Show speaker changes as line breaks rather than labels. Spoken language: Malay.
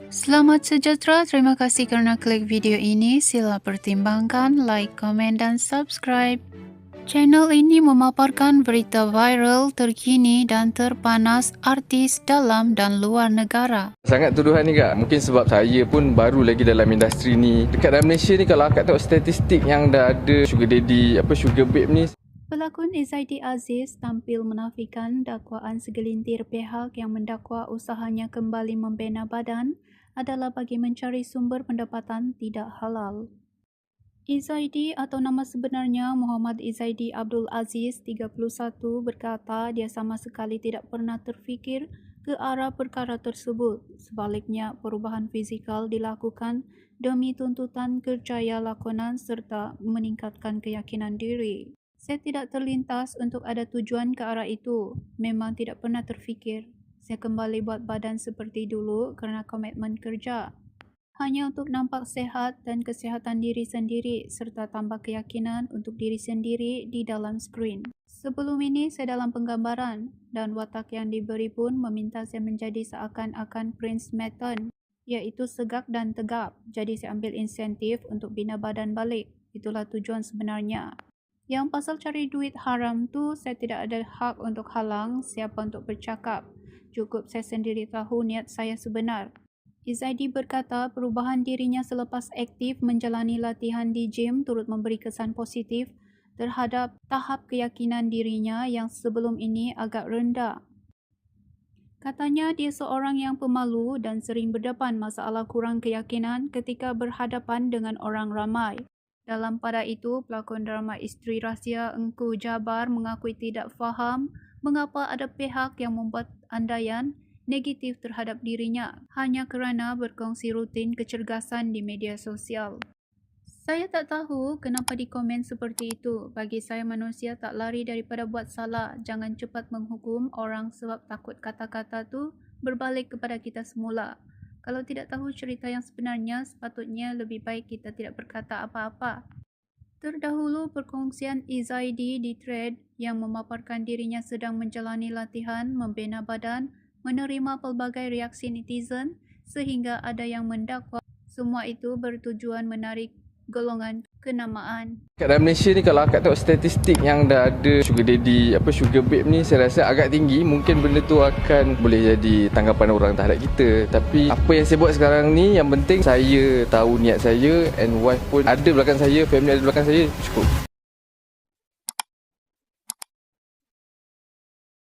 Selamat sejahtera, terima kasih kerana klik video ini. Sila pertimbangkan, like, komen dan subscribe. Channel ini memaparkan berita viral, terkini dan terpanas artis dalam dan luar negara.
Sangat tuduhan ni kak. Mungkin sebab saya pun baru lagi dalam industri ni. Dekat dalam Malaysia ni kalau akak tengok statistik yang dah ada sugar daddy, sugar babe ni.
Pelakon Izzaidi Aziz tampil menafikan dakwaan segelintir pihak yang mendakwa usahanya kembali membina badan adalah bagi mencari sumber pendapatan tidak halal. Izzaidi atau nama sebenarnya Muhammad Izzaidi Abdul Aziz, 31, berkata dia sama sekali tidak pernah terfikir ke arah perkara tersebut. Sebaliknya, perubahan fizikal dilakukan demi tuntutan kerjaya lakonan serta meningkatkan keyakinan diri. Saya tidak terlintas untuk ada tujuan ke arah itu. Memang tidak pernah terfikir. Saya kembali buat badan seperti dulu kerana komitmen kerja. Hanya untuk nampak sehat dan kesihatan diri sendiri serta tambah keyakinan untuk diri sendiri di dalam skrin. Sebelum ini saya dalam penggambaran dan watak yang diberi pun meminta saya menjadi seakan-akan Prince Maton, iaitu segak dan tegap. Jadi saya ambil insentif untuk bina badan balik. Itulah tujuan sebenarnya. Yang pasal cari duit haram tu saya tidak ada hak untuk halang siapa untuk bercakap. Cukup saya sendiri tahu niat saya sebenar. Izzaidi berkata perubahan dirinya selepas aktif menjalani latihan di gym turut memberi kesan positif terhadap tahap keyakinan dirinya yang sebelum ini agak rendah. Katanya dia seorang yang pemalu dan sering berdepan masalah kurang keyakinan ketika berhadapan dengan orang ramai. Dalam pada itu, pelakon drama Isteri Rahsia Engku Jabar mengakui tidak faham mengapa ada pihak yang membuat andaian negatif terhadap dirinya hanya kerana berkongsi rutin kecergasan di media sosial. Saya tak tahu kenapa dikomen seperti itu. Bagi saya manusia tak lari daripada buat salah. Jangan cepat menghukum orang sebab takut kata-kata tu berbalik kepada kita semula. Kalau tidak tahu cerita yang sebenarnya, sepatutnya lebih baik kita tidak berkata apa-apa. Terdahulu perkongsian Izzaidi di thread yang memaparkan dirinya sedang menjalani latihan membina badan menerima pelbagai reaksi netizen sehingga ada yang mendakwa semua itu bertujuan menarik golongan kenamaan.
Kat dalam Malaysia ni kalau akak tengok statistik yang dah ada sugar daddy, sugar babe ni, saya rasa agak tinggi. Mungkin benda tu akan boleh jadi tanggapan orang terhadap kita. Tapi apa yang saya buat sekarang ni, yang penting saya tahu niat saya and wife pun ada belakang saya, family ada belakang saya, cukup.